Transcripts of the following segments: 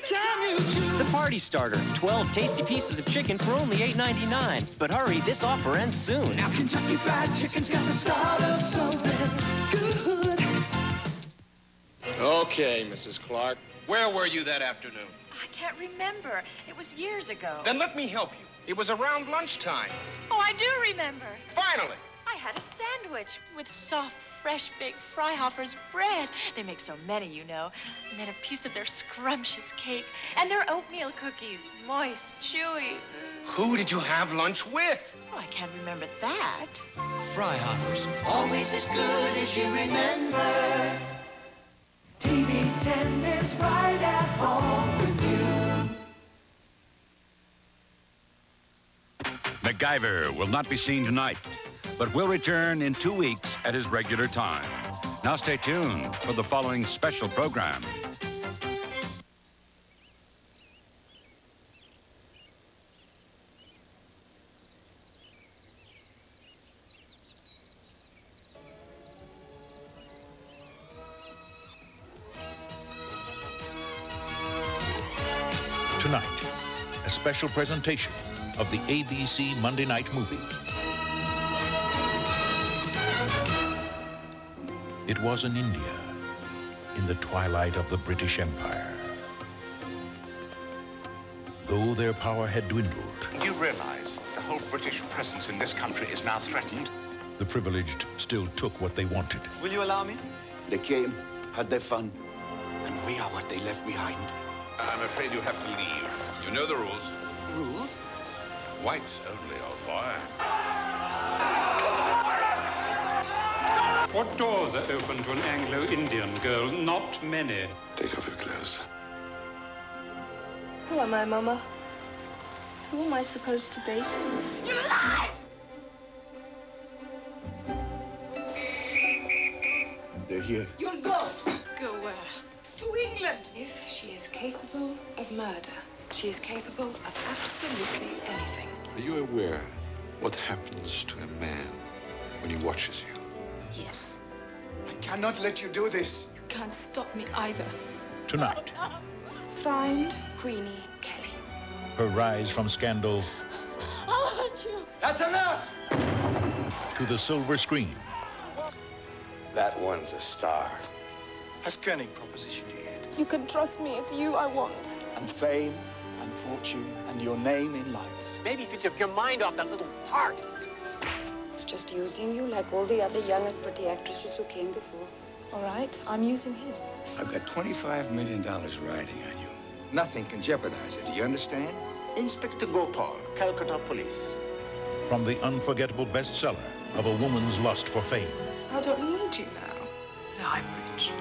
time you choose. The Party Starter, 12 tasty pieces of chicken for only $8.99. But hurry, this offer ends soon. Now Kentucky Fried Chicken's got the start of something good. Okay, Mrs. Clark. Where were you that afternoon? I can't remember. It was years ago. Then let me help you. It was around lunchtime. Oh, I do remember. Finally. I had a sandwich with soft, fresh baked Freihofer's bread. They make so many, you know. And then a piece of their scrumptious cake. And their oatmeal cookies. Moist, chewy. Who did you have lunch with? Oh, I can't remember that. Freihofer's, always as good as you remember. TV 10 is right at home with you. MacGyver will not be seen tonight, but will return in 2 weeks at his regular time. Now stay tuned for the following special program. Tonight, a special presentation of the ABC Monday Night Movie. It was in India, in the twilight of the British Empire. Though their power had dwindled, Do you realize the whole British presence in this country is now threatened? the privileged still took what they wanted. Will you allow me? They came, had their fun, and we are what they left behind. I'm afraid you have to leave. You know the rules. Rules? Whites only, old boy. What doors are open to an Anglo-Indian girl? Not many. Take off your clothes. Who am I, Mama? Who am I supposed to be? You lie! They're here. You'll go. Go where? To England. If she is capable of murder, she is capable of absolutely anything. Are you aware what happens to a man when he watches you? Yes. I cannot let you do this. You can't stop me either. Tonight, Find Queenie Kelly. her rise from scandal I'll hurt you. That's enough! to the silver screen. That one's a star. Has Kenny propositioned you yet? You can trust me. It's you I want. And fame, and fortune, and your name in lights. Maybe if you took your mind off that little tart. It's just using you like all the other young and pretty actresses who came before. All right, I'm using him. I've got $25 million riding on you. Nothing can jeopardize it, do you understand? Inspector Gopal, Calcutta Police. From the unforgettable bestseller of A Woman's Lust for Fame. I don't need you now. I'm rich.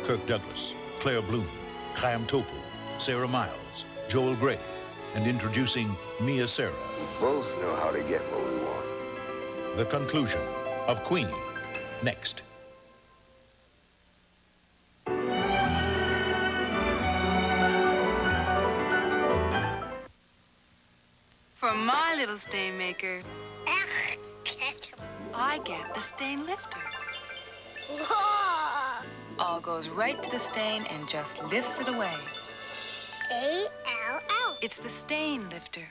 Kirk Douglas, Claire Bloom, Chaim Topol, Sarah Miles, Joel Grey, and introducing Mia Sara. Both know how to get what we want. The conclusion of Queenie, next. For my little stain maker, I get the stain lifter. All goes right to the stain and just lifts it away. A-L-L. It's the stain lifter.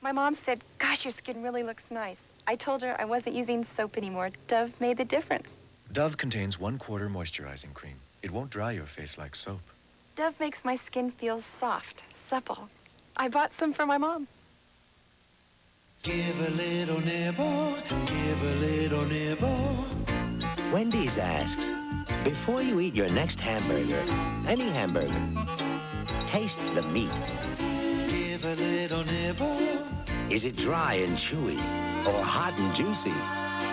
My mom said, gosh, your skin really looks nice. I told her I wasn't using soap anymore. Dove made the difference. Dove contains 1/4 moisturizing cream. It won't dry your face like soap. Dove makes my skin feel soft, supple. I bought some for my mom. Give a little nibble, give a little nibble. Wendy's asks, before you eat your next hamburger, any hamburger, taste the meat. Give a little nibble. Is it dry and chewy, or hot and juicy?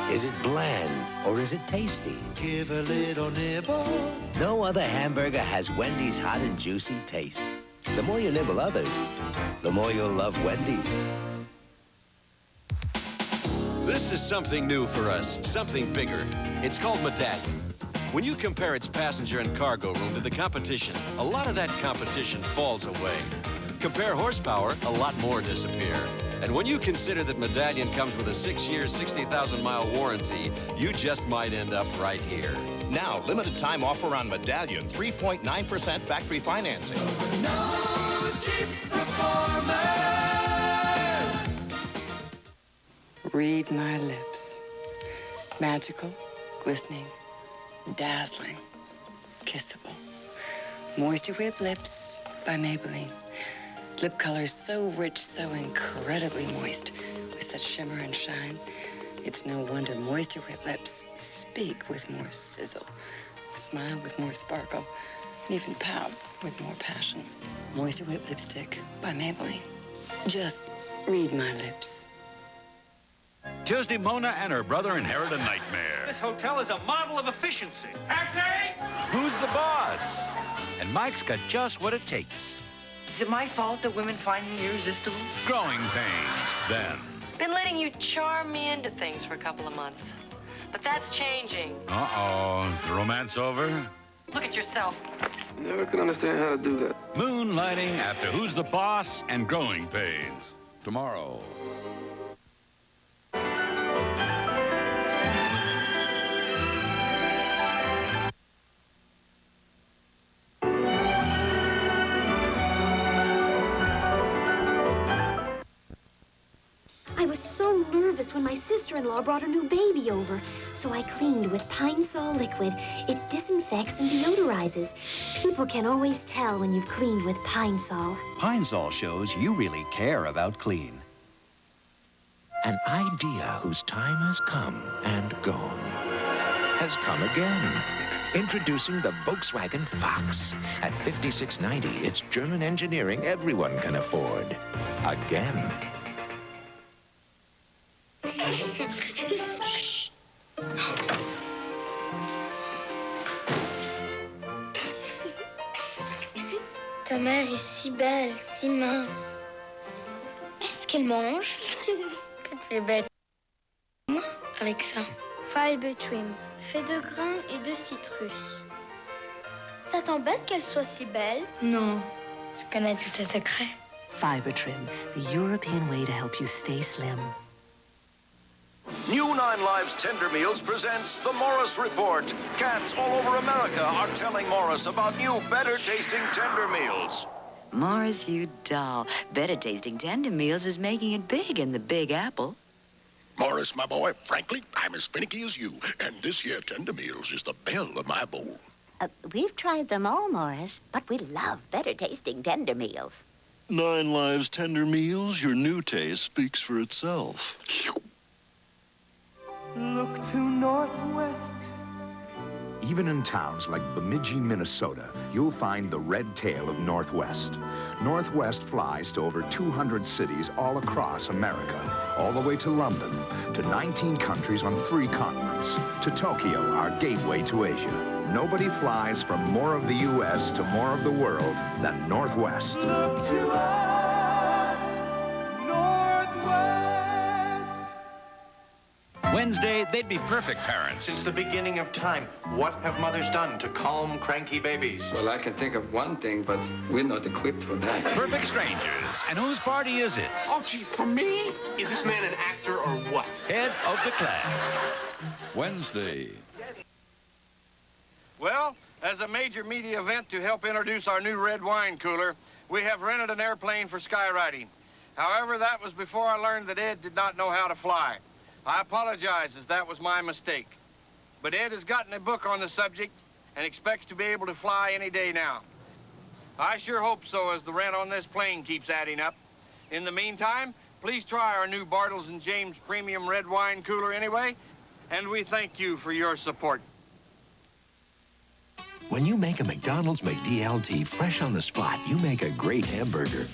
Is it bland, or is it tasty? Give a little nibble. No other hamburger has Wendy's hot and juicy taste. The more you nibble others, the more you'll love Wendy's. This is something new for us, something bigger. It's called Medallion. When you compare its passenger and cargo room to the competition, a lot of that competition falls away. Compare horsepower, a lot more disappear. And when you consider that Medallion comes with a 6-year, 60,000-mile warranty, you just might end up right here. Now, limited time offer on Medallion, 3.9% factory financing. No. cheap performers. Read my lips. Magical, glistening, dazzling, kissable. Moisture Whip Lips by Maybelline. Lip color so rich, so incredibly moist, with such shimmer and shine. It's no wonder Moisture Whip Lips speak with more sizzle, smile with more sparkle, and even pout with more passion. Moisture Whip Lipstick by Maybelline. Just read my lips. Tuesday, Mona and her brother inherit a nightmare. This hotel is a model of efficiency. Who's the boss? And Mike's got just what it takes. Is it my fault that women find me irresistible? Growing pains. Then, Been letting you charm me into things for a couple of months. But that's changing. uh-oh, is the romance over? Look at yourself. Never could understand how to do that. Moonlighting after Who's the Boss and Growing Pains. Tomorrow. I was so nervous when my sister-in-law brought her new baby over. So I cleaned with Pine Sol liquid. It disinfects and deodorizes. People can always tell when you've cleaned with Pine Sol. Pine Sol shows you really care about clean. An idea whose time has come and gone has come again. Introducing the Volkswagen Fox. At $56.90, it's German engineering everyone can afford. Again. Ta mère est si belle, si mince. Est-ce qu'elle mange? Que tu es bête. Moi, avec ça. Fiber Trim, fait de grains et de citrus. Ça t'embête qu'elle soit si belle? Non, je connais tous ses secrets. Fiber Trim, the European way to help you stay slim. New 9 Lives Tender Meals presents the Morris Report. Cats all over America are telling Morris about new, better-tasting tender meals. Morris, you doll. Better-tasting tender meals is making it big in the Big Apple. Morris, my boy, frankly, I'm as finicky as you. And this here Tender Meals is the belle of my bowl. We've tried them all, Morris, but we love better-tasting tender meals. 9 Lives Tender Meals, your new taste speaks for itself. Look to northwest. Even in towns like Bemidji, Minnesota, you'll find the red tail of Northwest. Northwest flies to over 200 cities all across America, all the way to London, to 19 countries on 3 continents, to Tokyo, our gateway to Asia. Nobody flies from more of the U.S. to more of the world than Northwest. Look to us, Northwest. Wednesday, they'd be perfect parents. Since the beginning of time, what have mothers done to calm cranky babies? Well, I can think of one thing, but we're not equipped for that. Perfect strangers. And whose party is it? Oh, gee, for me? Is this man an actor or what? Head of the class. Wednesday. Well, as a major media event to help introduce our new red wine cooler, we have rented an airplane for skywriting. However, that was before I learned that Ed did not know how to fly. I apologize, as that was my mistake. But Ed has gotten a book on the subject and expects to be able to fly any day now. I sure hope so, as the rent on this plane keeps adding up. In the meantime, please try our new Bartles & James Premium Red Wine Cooler anyway, and we thank you for your support. When you make a McDonald's McDLT fresh on the spot, you make a great hamburger.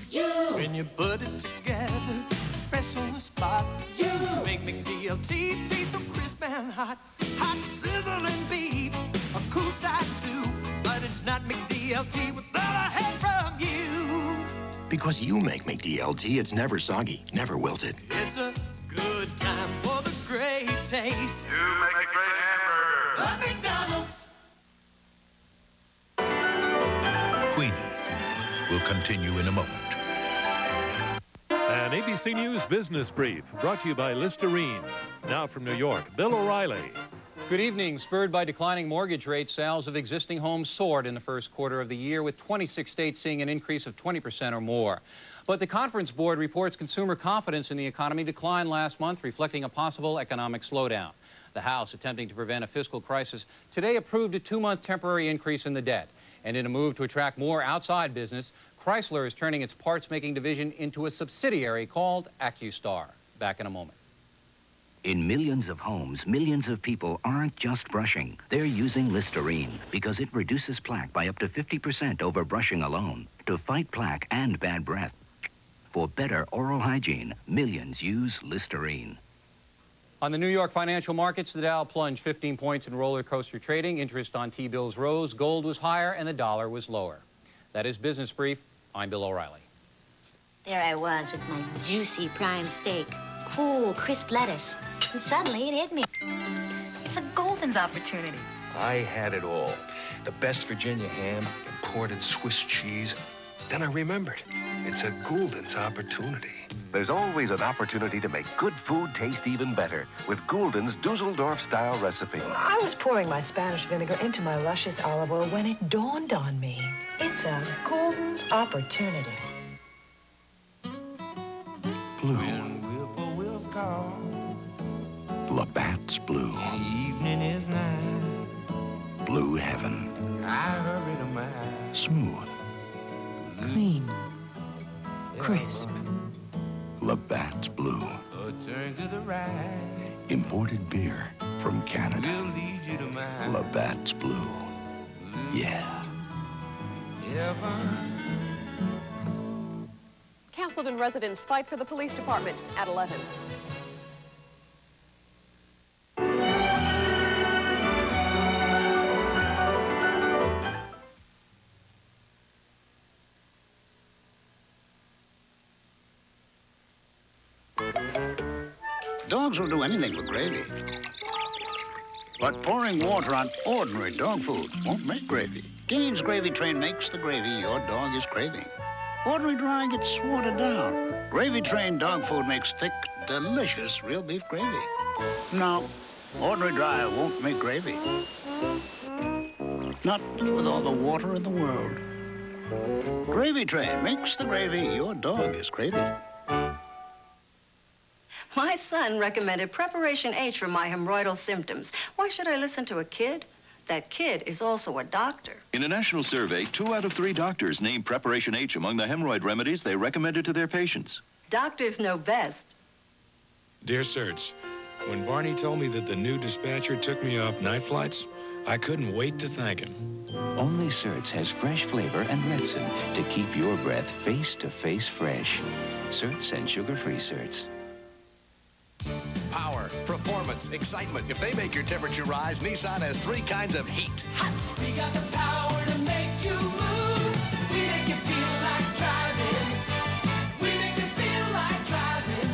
When you put it together, fresh on the spot, you make McDLT taste so crisp and hot. Hot sizzling beef, a cool side too, but it's not McDLT without a help from you. Because you make McDLT, it's never soggy, never wilted. It's a good time for the great taste. You make a great hamburger. The McDonald's. Queenie will continue in a moment. An ABC News Business Brief brought to you by Listerine. Now from New York, Bill O'Reilly. Good evening. Spurred by declining mortgage rates, sales of existing homes soared in the first quarter of the year, with 26 states seeing an increase of 20% or more. But the Conference Board reports consumer confidence in the economy declined last month, reflecting a possible economic slowdown. The House, attempting to prevent a fiscal crisis, today approved a 2-month temporary increase in the debt. And in a move to attract more outside business, Chrysler is turning its parts-making division into a subsidiary called AccuStar. Back in a moment. In millions of homes, millions of people aren't just brushing. They're using Listerine because it reduces plaque by up to 50% over brushing alone to fight plaque and bad breath. For better oral hygiene, millions use Listerine. On the New York financial markets, the Dow plunged 15 points in roller coaster trading. Interest on T-bills rose, gold was higher, and the dollar was lower. That is Business Brief. I'm Bill O'Reilly. There I was with my juicy prime steak, cool, crisp lettuce, and suddenly it hit me. It's a Golden's opportunity. I had it all. The best Virginia ham, imported Swiss cheese. Then I remembered, it's a Golden's opportunity. There's always an opportunity to make good food taste even better with Golden's Dusseldorf-style recipe. I was pouring my Spanish vinegar into my luscious olive oil when it dawned on me. It's a Golden's opportunity. Blue. Labatt's blue. Evening is nigh. Blue heaven. I hurry to my Smooth. Clean. Crisp. Labatt's blue. a turn to the right. Imported beer from Canada. We'll lead you to my Labatt's blue. Yeah. Castleton residents fight for the police department at 11. Dogs will do anything with gravy. But pouring water on ordinary dog food won't make gravy. Gaines Gravy Train makes the gravy your dog is craving. Ordinary dry gets watered down. Gravy Train dog food makes thick, delicious real beef gravy. No, ordinary dry won't make gravy. Not with all the water in the world. Gravy Train makes the gravy your dog is craving. My son recommended Preparation H for my hemorrhoidal symptoms. Why should I listen to a kid? That kid is also a doctor. In a national survey, 2 out of 3 doctors named Preparation H among the hemorrhoid remedies they recommended to their patients. Doctors know best. Dear Serts, when Barney told me that the new dispatcher took me off night flights, I couldn't wait to thank him. Only Serts has fresh flavor and Retsin to keep your breath face-to-face fresh. Serts and sugar-free Serts. Power, performance, excitement. If they make your temperature rise, Nissan has 3 kinds of heat. We got the power to make you move. We make you feel like driving. We make you feel like driving.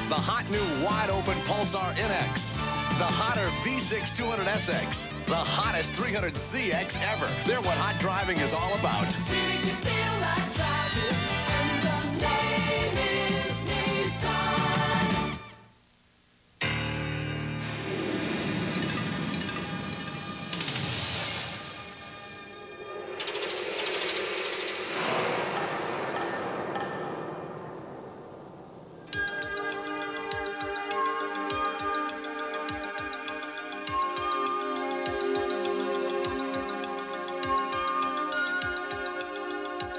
The hot new wide-open Pulsar NX. The hotter V6 200SX. The hottest 300ZX ever. They're what hot driving is all about. We make you feel like driving. And the name is Nissan.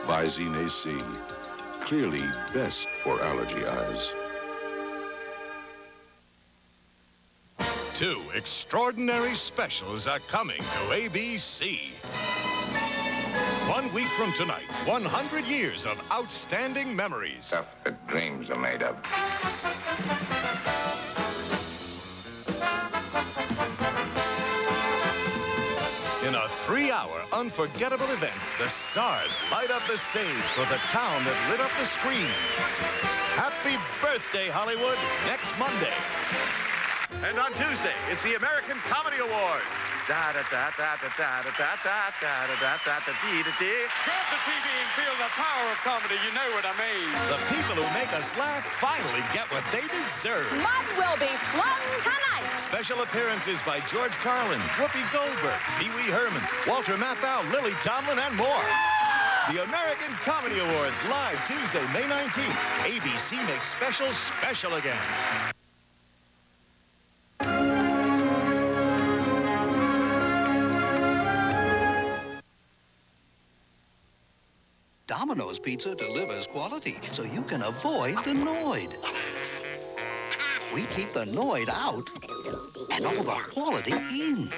Visine AC. Clearly best for allergy eyes. 2 extraordinary specials are coming to ABC. 1 week from tonight, 100 years of outstanding memories. Stuff that dreams are made of. In a 3-hour unforgettable event, the stars light up the stage for the town that lit up the screen. Happy birthday, Hollywood, next Monday. And on Tuesday, it's the American Comedy Awards. Grab the TV and feel the power of comedy. You know what I mean. The people who make us laugh finally get what they deserve. Mud will be flooding tonight. Special appearances by George Carlin, Whoopi Goldberg, Pee Wee Herman, Walter Matthau, Lily Tomlin, and more. The American Comedy Awards, live Tuesday, May 19th. ABC makes special again. Domino's Pizza delivers quality, so you can avoid the Noid. We keep the Noid out and all the quality in.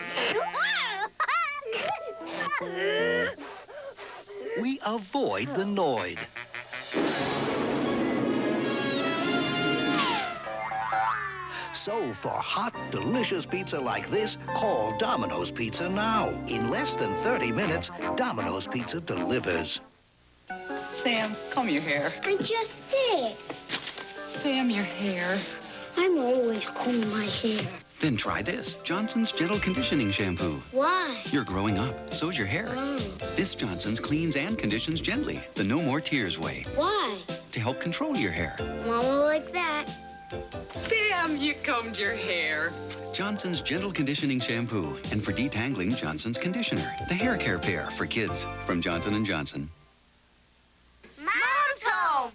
We avoid the Noid. So for hot, delicious pizza like this, call Domino's Pizza now. In less than 30 minutes, Domino's Pizza delivers. Sam, comb your hair. I just did. Sam, your hair. I'm always combing my hair. Then try this, Johnson's Gentle Conditioning Shampoo. Why? You're growing up, so's your hair. This Johnson's cleans and conditions gently, the No More Tears way. Why? To help control your hair. Mama like that. Sam, you combed your hair. Johnson's Gentle Conditioning Shampoo. And for detangling, Johnson's Conditioner. The hair care pair for kids from Johnson & Johnson. Mom's home!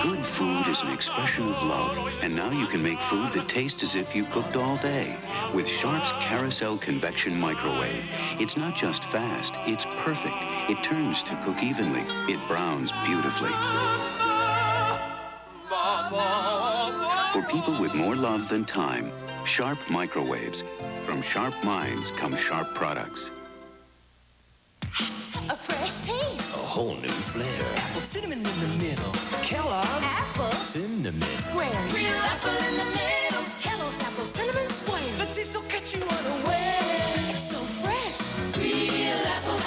Good food is an expression of love, and now you can make food that tastes as if you cooked all day with Sharp's Carousel Convection Microwave. It's not just fast, it's perfect. It turns to cook evenly. It browns beautifully. For people with more love than time, Sharp Microwaves. From sharp minds come sharp products. A fresh taste. A whole new flair. Apple cinnamon in the middle. Kellogg's Apple Cinnamon. square. Real apple in the middle. Kellogg's apple cinnamon square. Let's see, so catch you unaware. It's so fresh. Real apple.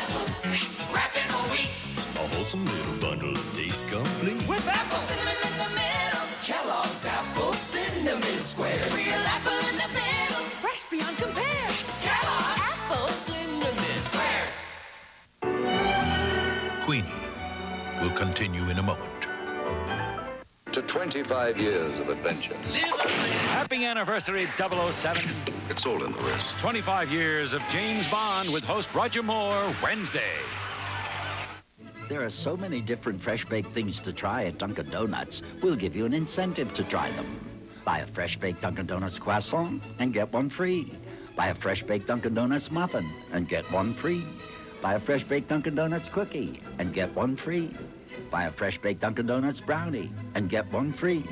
Wrapping all wheat. A wholesome little bundle of taste complete. With apple cinnamon in the middle. Kellogg's apple cinnamon squares. Real apple in the middle. Fresh beyond compare. Kellogg's apple cinnamon squares. Queenie will continue in a moment. To 25 years of adventure. Happy anniversary, 007. It's all in the wrist. 25 years of James Bond with host Roger Moore, Wednesday. There are so many different fresh-baked things to try at Dunkin' Donuts. We'll give you an incentive to try them. Buy a fresh-baked Dunkin' Donuts croissant and get one free. Buy a fresh-baked Dunkin' Donuts muffin and get one free. Buy a fresh-baked Dunkin' Donuts cookie and get one free. Buy a fresh-baked Dunkin' Donuts brownie and get one free.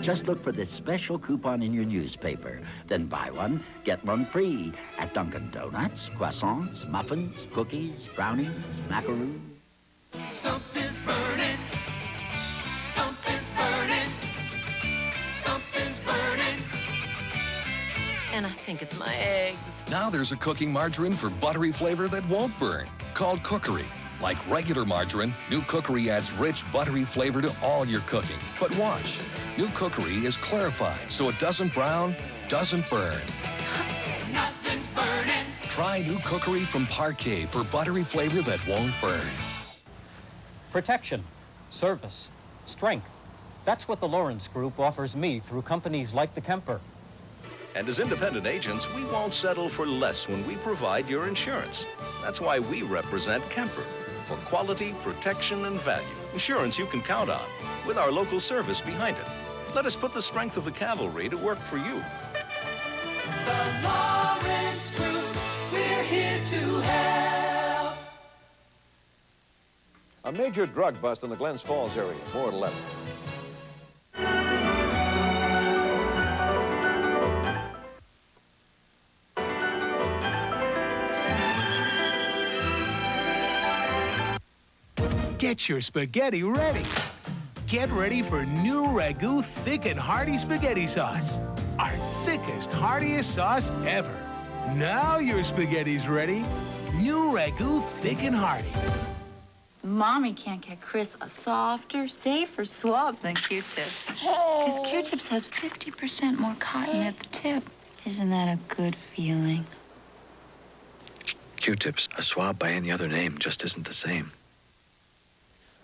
Just look for this special coupon in your newspaper. Then buy one, get one free at Dunkin' Donuts, croissants, muffins, cookies, brownies, macaroons. Something's burning. Something's burning. Something's burning. And I think it's my eggs. Now there's a cooking margarine for buttery flavor that won't burn, called Cookery. Like regular margarine, New Cookery adds rich, buttery flavor to all your cooking. But watch, New Cookery is clarified so it doesn't brown, doesn't burn. Nothing's burning. Try New Cookery from Parquet for buttery flavor that won't burn. Protection, service, strength. That's what the Lawrence Group offers me through companies like the Kemper. And as independent agents, we won't settle for less when we provide your insurance. That's why we represent Kemper, for quality, protection, and value. Insurance you can count on, with our local service behind it. Let us put the strength of the cavalry to work for you. The Lawrence Group, we're here to help. A major drug bust in the Glens Falls area. More at 11. Get your spaghetti ready. Get ready for new Ragu Thick and Hearty Spaghetti Sauce. Our thickest, heartiest sauce ever. Now your spaghetti's ready. New Ragu Thick and Hearty. Mommy can't get Chris a softer, safer swab than Q-tips. Because Q-tips has 50% more cotton at the tip. Isn't that a good feeling? Q-tips, a swab by any other name just isn't the same.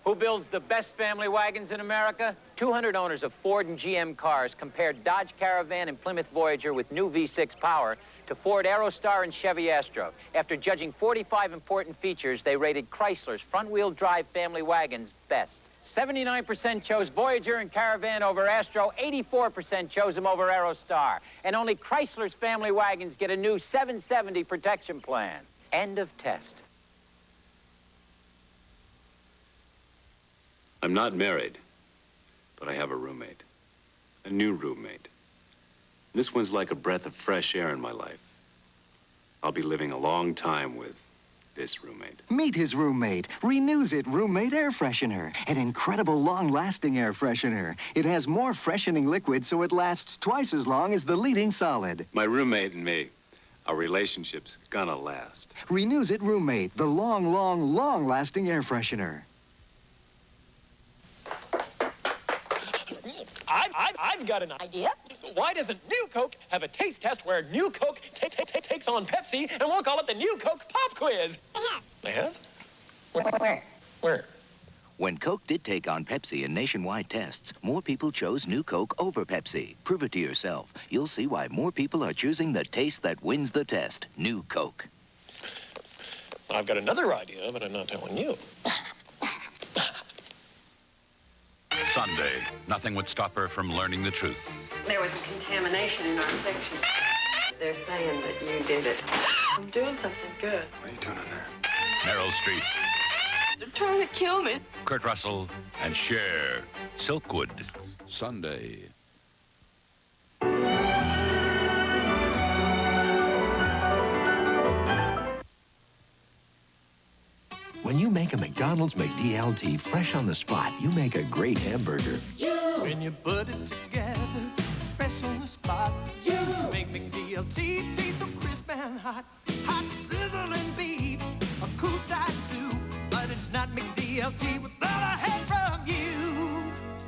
Who builds the best family wagons in America? 200 owners of Ford and GM cars compared Dodge Caravan and Plymouth Voyager with new V6 power to Ford Aerostar and Chevy Astro. After judging 45 important features, they rated Chrysler's front-wheel drive family wagons best. 79% chose Voyager and Caravan over Astro, 84% chose them over Aerostar. And only Chrysler's family wagons get a new 770 protection plan. End of test. I'm not married, but I have a roommate. A new roommate. This one's like a breath of fresh air in my life. I'll be living a long time with this roommate. Meet his roommate. Renews It Roommate Air Freshener. An incredible long-lasting air freshener. It has more freshening liquid so it lasts twice as long as the leading solid. My roommate and me, our relationship's gonna last. Renews It Roommate, the long-lasting air freshener. I've got an idea. Why doesn't New Coke have a taste test where New Coke takes on Pepsi, and we'll call it the New Coke Pop Quiz? They have? Where? When Coke did take on Pepsi in nationwide tests, more people chose New Coke over Pepsi. Prove it to yourself. You'll see why more people are choosing the taste that wins the test. New Coke. I've got another idea, but I'm not telling you. Sunday, nothing would stop her from learning the truth. There was a contamination in our section. They're saying that you did it. I'm doing something good. What are you doing in there? Meryl Streep, They're trying to kill me. Kurt Russell, and Cher. Silkwood. Sunday. When you make a McDonald's McDLT fresh on the spot, you make a great hamburger. When you put it together, fresh on the spot, you make McDLT taste so crisp and hot. Hot sizzling beef, a cool side too, but it's not McDLT without a hand from you.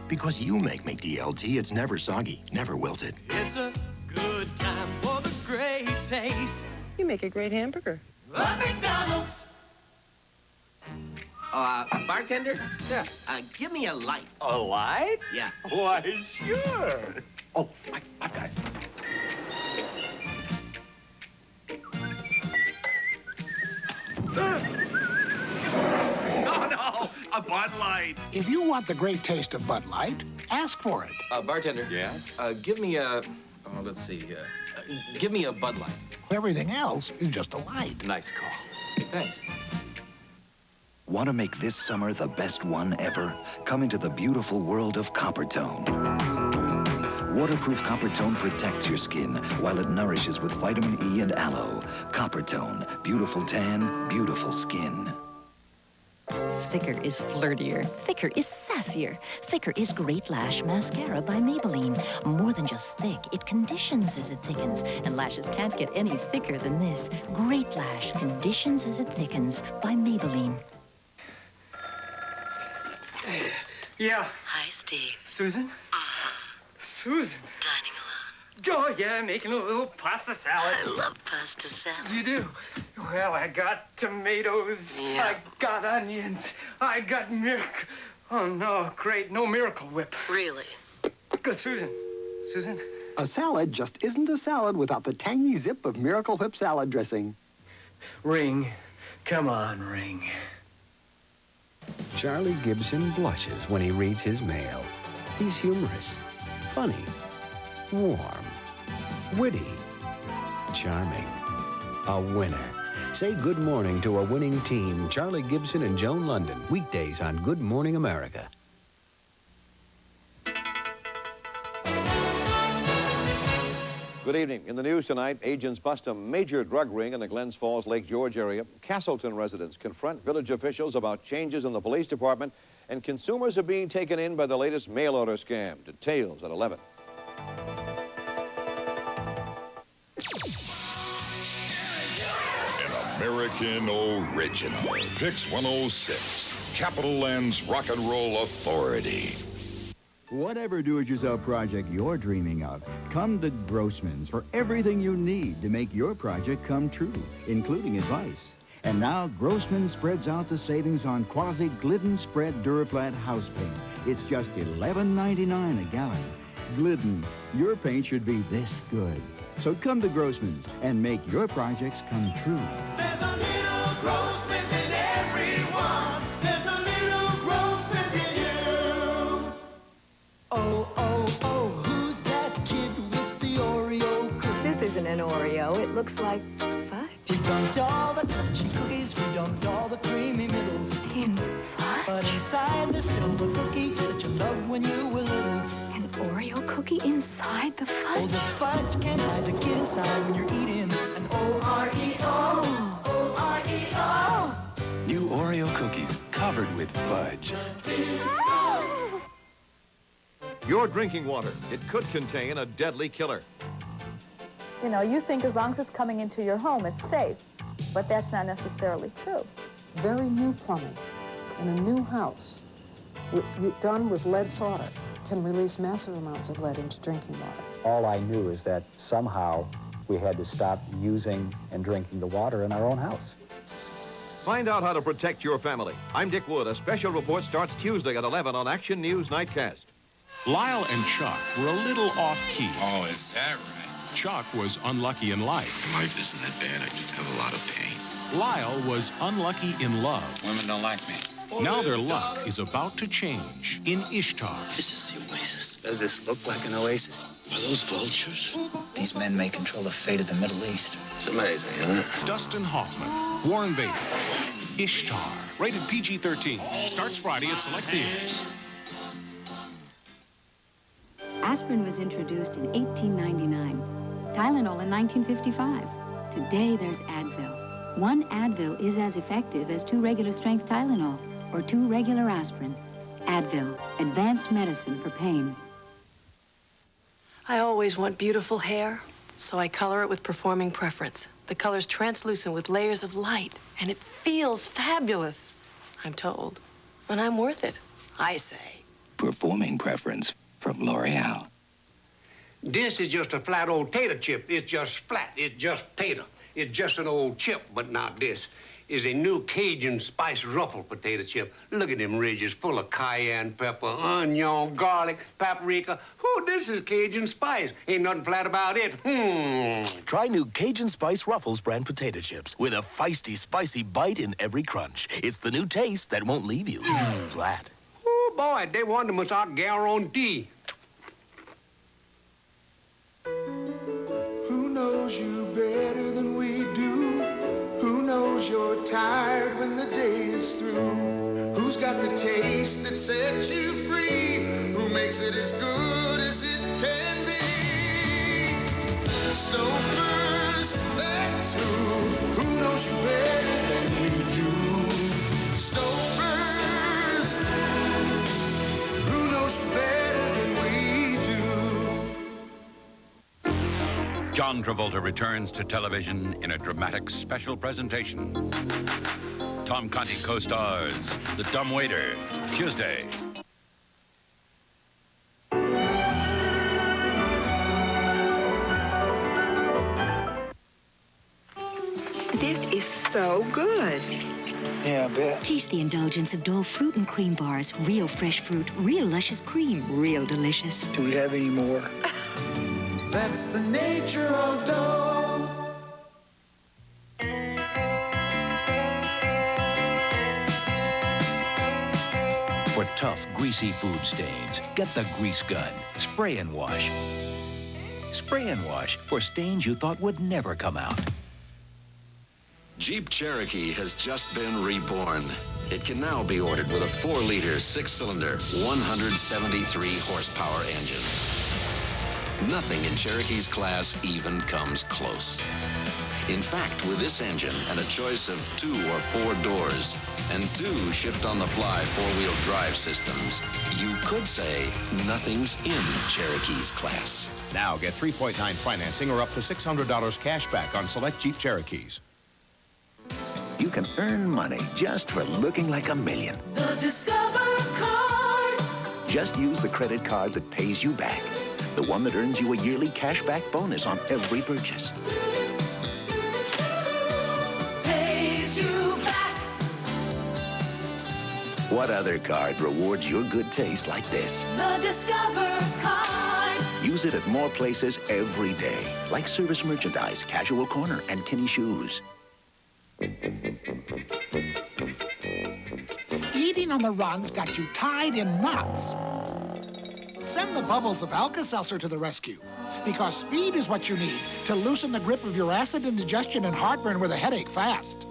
Because you make McDLT, it's never soggy, never wilted. It's a good time for the great taste. You make a great hamburger. The McDonald's. Bartender? Yeah. Give me a light. A light? Yeah. Why, sure. Oh, I've got it. No, a Bud Light. If you want the great taste of Bud Light, ask for it. Bartender. Yes? Give me a, let's see, give me a Bud Light. Everything else is just a light. Nice call. Thanks. Want to make this summer the best one ever? Come into the beautiful world of Coppertone. Waterproof Coppertone protects your skin while it nourishes with vitamin E and aloe. Coppertone, beautiful tan, beautiful skin. Thicker is flirtier. Thicker is sassier. Thicker is Great Lash Mascara by Maybelline. More than just thick, it conditions as it thickens. And lashes can't get any thicker than this. Great Lash conditions as it thickens by Maybelline. Yeah. Hi, Steve. Susan? Susan? Dining alone. Oh, yeah, making a little pasta salad. I love pasta salad. You do? Well, I got tomatoes. Yeah. I got onions. I got milk. Oh, no, great. No Miracle Whip. Really? Susan. Susan? A salad just isn't a salad without the tangy zip of Miracle Whip salad dressing. Ring. Come on, Ring. Charlie Gibson blushes when he reads his mail. He's humorous, funny, warm, witty, charming, a winner. Say good morning to a winning team, Charlie Gibson and Joan London, weekdays on Good Morning America. Good evening. In the news tonight, agents bust a major drug ring in the Glens Falls, Lake George area. Castleton residents confront village officials about changes in the police department, and consumers are being taken in by the latest mail order scam. Details at 11. An American original. Pix 106, Capital Land's Rock and Roll Authority. Whatever do-it-yourself project you're dreaming of, come to Grossman's for everything you need to make your project come true, including advice. And now, Grossman spreads out the savings on quality Glidden Spread Duraflat house paint. It's just $11.99 a gallon. Glidden, your paint should be this good. So come to Grossman's and make your projects come true. There's a little Grossman's in everyone. There's a little Grossman's in you. Oh, oh, oh, who's that kid with the Oreo cookie? This isn't an Oreo. It looks like fudge. We dumped all the crunchy cookies. We dumped all the creamy middles. In fudge? But inside there's still the cookie that you loved when you were little. An Oreo cookie inside the fudge? Oh, the fudge can't hide the kid inside when you're eating an O-R-E-O. O-R-E-O. New Oreo cookies covered with fudge. Your drinking water. It could contain a deadly killer. You know, you think as long as it's coming into your home, it's safe. But that's not necessarily true. Very new plumbing in a new house done with lead solder can release massive amounts of lead into drinking water. All I knew is that somehow we had to stop using and drinking the water in our own house. Find out how to protect your family. I'm Dick Wood. A special report starts Tuesday at 11 on Action News Nightcast. Lyle and Chuck were a little off-key. Oh, is that right? Chuck was unlucky in life. Life isn't that bad. I just have a lot of pain. Lyle was unlucky in love. Women don't like me. Now their luck is about to change in Ishtar. This is the oasis. Does this look like an oasis? Are those vultures? These men may control the fate of the Middle East. It's amazing, isn't it? Dustin Hoffman, Warren Beatty, Ishtar, rated PG-13. Starts Friday at select theaters. Aspirin was introduced in 1899. Tylenol in 1955. Today, there's Advil. One Advil is as effective as 2 regular-strength Tylenol or 2 regular aspirin. Advil, advanced medicine for pain. I always want beautiful hair, so I color it with Performing Preference. The color's translucent with layers of light, and it feels fabulous, I'm told. And I'm worth it, I say. Performing Preference from L'Oreal. This is just a flat old tater chip. It's just flat. It's just tater. It's just an old chip, but not this. Is a new Cajun spice ruffled potato chip. Look at them ridges full of cayenne pepper, onion, garlic, paprika. Who, this is Cajun spice. Ain't nothing flat about it. Try new Cajun Spice Ruffles brand potato chips with a feisty, spicy bite in every crunch. It's the new taste that won't leave you flat. Oh, boy, they want them without guarantee. Who knows you better than we do? Who knows you're tired when the day is through? Who's got the taste that sets you free? Who makes it as good as it can be? Stouffer's, that's who. Who knows you better than we do? Stouffer's, who knows you better than we do? John Travolta returns to television in a dramatic special presentation. Tom Conti co-stars The Dumb Waiter, Tuesday. This is so good. Yeah, I bet. Taste the indulgence of Dole fruit and cream bars. Real fresh fruit, real luscious cream, real delicious. Do we have any more? That's the nature of dough. For tough, greasy food stains, get the Grease Gun. Spray and wash. Spray and wash for stains you thought would never come out. Jeep Cherokee has just been reborn. It can now be ordered with a 4-liter, 6-cylinder, 173-horsepower engine. Nothing in Cherokee's class even comes close. In fact, with this engine and a choice of 2 or 4 doors and 2 shift-on-the-fly 4-wheel drive systems, you could say nothing's in Cherokee's class. Now get 3.9 financing or up to $600 cash back on select Jeep Cherokees. can earn money just for looking like a million. The Discover card. Just use the credit card that pays you back. The one that earns you a yearly cashback bonus on every purchase. Pays you back. What other card rewards your good taste like this? The Discover card. Use it at more places every day, like service merchandise, Casual Corner, and Kinney Shoes. Eating on the run's got you tied in knots. Send the bubbles of Alka-Seltzer to the rescue, because speed is what you need to loosen the grip of your acid indigestion and heartburn with a headache fast.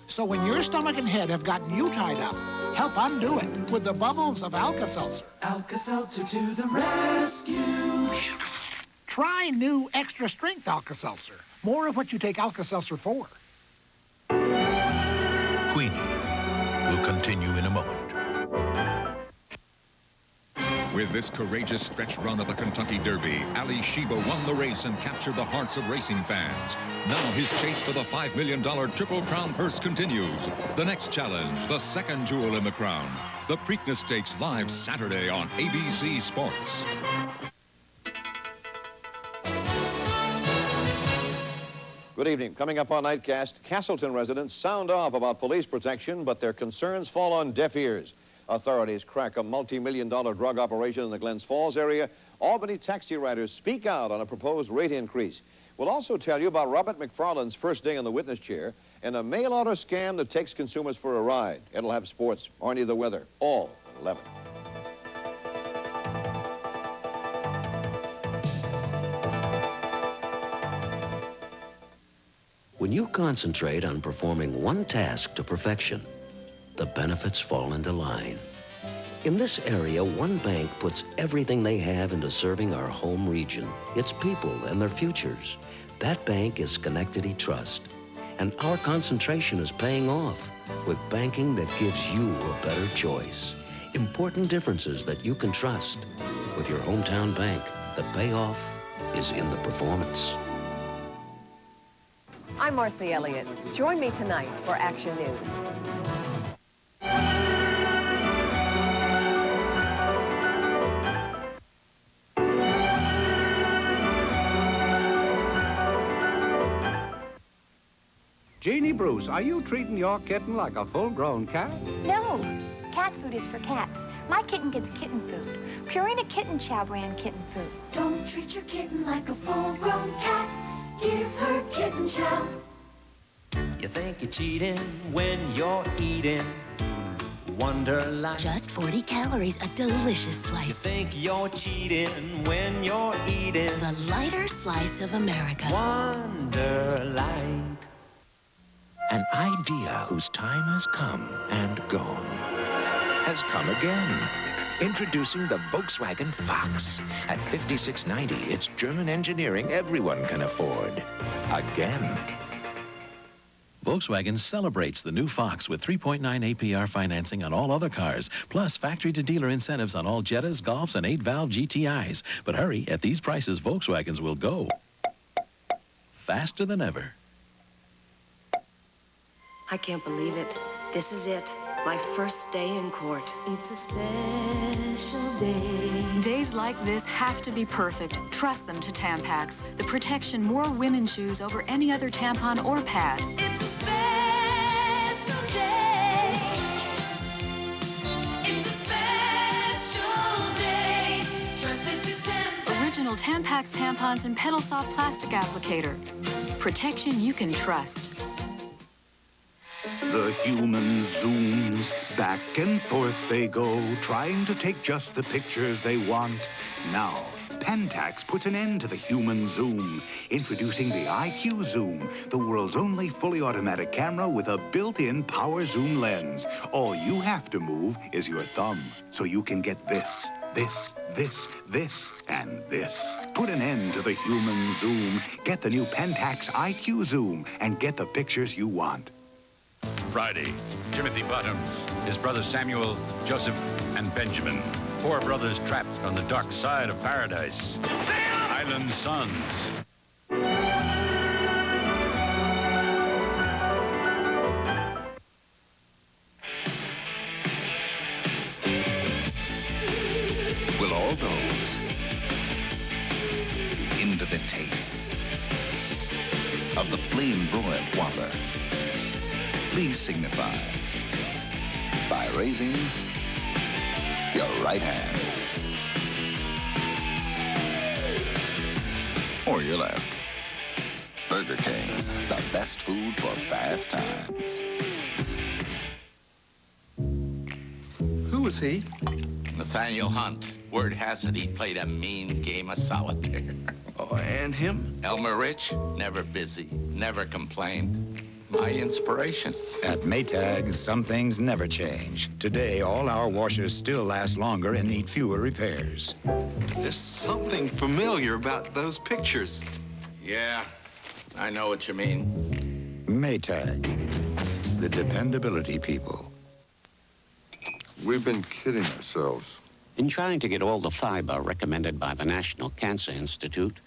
So when your stomach and head have gotten you tied up, help undo it with the bubbles of Alka-Seltzer. Alka-Seltzer to the rescue. Try new extra strength Alka-Seltzer. More of what you take Alka-Seltzer for. Queenie will continue in a moment. With this courageous stretch run of the Kentucky Derby, Ali Sheba won the race and captured the hearts of racing fans. Now his chase for the $5 million Triple Crown purse continues. The next challenge, the second jewel in the crown. The Preakness Stakes live Saturday on ABC Sports. Good evening. Coming up on Nightcast, Castleton residents sound off about police protection, but their concerns fall on deaf ears. Authorities crack a multi-million-dollar drug operation in the Glens Falls area. Albany taxi riders speak out on a proposed rate increase. We'll also tell you about Robert McFarland's first day in the witness chair and a mail order scam that takes consumers for a ride. It'll have sports, Arnie the weather, all at 11. When you concentrate on performing one task to perfection, the benefits fall into line. In this area, one bank puts everything they have into serving our home region, its people and their futures. That bank is Schenectady Trust. And our concentration is paying off with banking that gives you a better choice. Important differences that you can trust. With your hometown bank, the payoff is in the performance. I'm Marcy Elliott. Join me tonight for Action News. Jeannie Bruce, are you treating your kitten like a full-grown cat? No. Cat food is for cats. My kitten gets kitten food. Purina Kitten Chow brand kitten food. Don't treat your kitten like a full-grown cat. Give her Kitten Chow. You think you're cheating when you're eating Wonderlight. Just 40 calories, a delicious slice. You think you're cheating when you're eating The lighter slice of America. Wonderlight. An idea whose time has come and gone has come again. Introducing the Volkswagen Fox. At $56.90, it's German engineering everyone can afford. Again. Volkswagen celebrates the new Fox with 3.9 APR financing on all other cars, plus factory-to-dealer incentives on all Jettas, Golfs, and 8-valve GTIs. But hurry, at these prices, Volkswagens will go faster than ever. I can't believe it. This is it. My first day in court. It's a special day. Days like this have to be perfect. Trust them to Tampax, the protection more women choose over any other tampon or pad. It's a special day. It's a special day. Trust it to Tampax. Original Tampax tampons and Pedal Soft plastic applicator. Protection you can trust. The human zooms, back and forth they go, trying to take just the pictures they want. Now, Pentax puts an end to the human zoom, introducing the IQ Zoom, the world's only fully automatic camera with a built-in power zoom lens. All you have to move is your thumb, so you can get this, and this. Put an end to the human zoom. Get the new Pentax IQ Zoom and get the pictures you want. Friday, Timothy Bottoms, his brothers Samuel, Joseph, and Benjamin. 4 brothers trapped on the dark side of paradise. Island Sons. all those into the taste of the flame-broiled Whopper. Please signify by raising your right hand or your left. Burger King, the best food for fast times. Who is he? Nathaniel Hunt. Word has it he played a mean game of solitaire. Oh, and him? Elmer Rich, never busy, never complained. My inspiration. At Maytag, some things never change. Today, all our washers still last longer and need fewer repairs. There's something familiar about those pictures. Yeah, I know what you mean. Maytag, the dependability people. We've been kidding ourselves. In trying to get all the fiber recommended by the National Cancer Institute,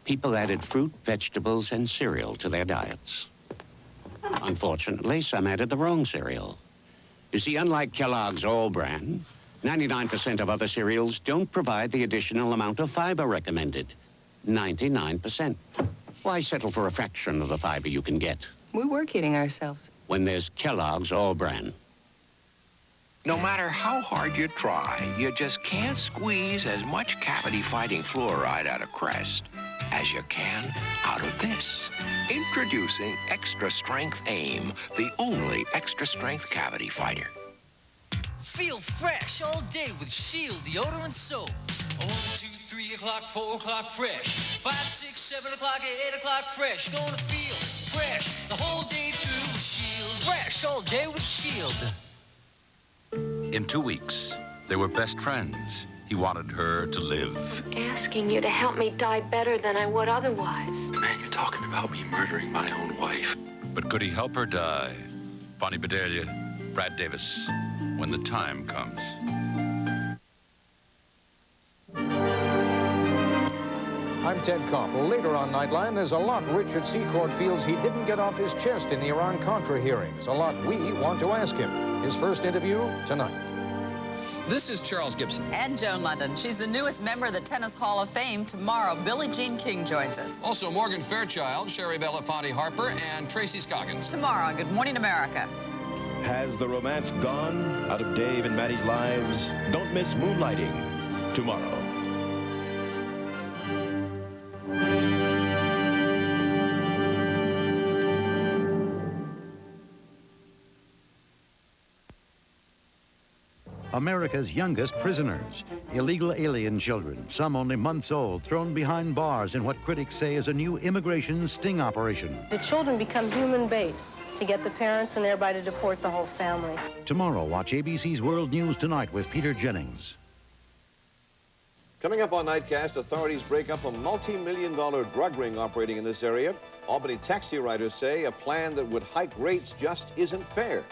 people added fruit, vegetables, and cereal to their diets. Unfortunately, some added the wrong cereal. You see, unlike Kellogg's All Bran, 99% of other cereals don't provide the additional amount of fiber recommended. 99%. Why settle for a fraction of the fiber you can get? We were kidding ourselves. When there's Kellogg's All Bran. No matter how hard you try, you just can't squeeze as much cavity-fighting fluoride out of Crest as you can out of this. Introducing Extra Strength AIM, the only extra strength cavity fighter. Feel fresh all day with Shield deodorant soap. 1, 2, 3 o'clock, 4 o'clock, fresh. 5, 6, 7 o'clock, 8 o'clock, fresh. Gonna feel fresh the whole day through with Shield. Fresh all day with Shield. In 2 weeks, they were best friends. He wanted her to live. Asking you to help me die better than I would otherwise. Man, you're talking about me murdering my own wife. But could he help her die? Bonnie Bedelia, Brad Davis, when the time comes. I'm Ted Koppel. Later on Nightline, there's a lot Richard Secord feels he didn't get off his chest in the Iran-Contra hearings. A lot we want to ask him. His first interview tonight. This is Charles Gibson. And Joan London. She's the newest member of the Tennis Hall of Fame. Tomorrow, Billie Jean King joins us. Also, Morgan Fairchild, Sherry Belafonte Harper, and Tracy Scoggins. Tomorrow on Good Morning America. Has the romance gone out of Dave and Maddie's lives? Don't miss Moonlighting tomorrow. America's youngest prisoners, illegal alien children, some only months old, thrown behind bars in what critics say is a new immigration sting operation. The children become human bait to get the parents and thereby to deport the whole family. Tomorrow, watch ABC's World News Tonight with Peter Jennings. Coming up on Nightcast, authorities break up a multi-million-dollar drug ring operating in this area. Albany taxi riders say a plan that would hike rates just isn't fair.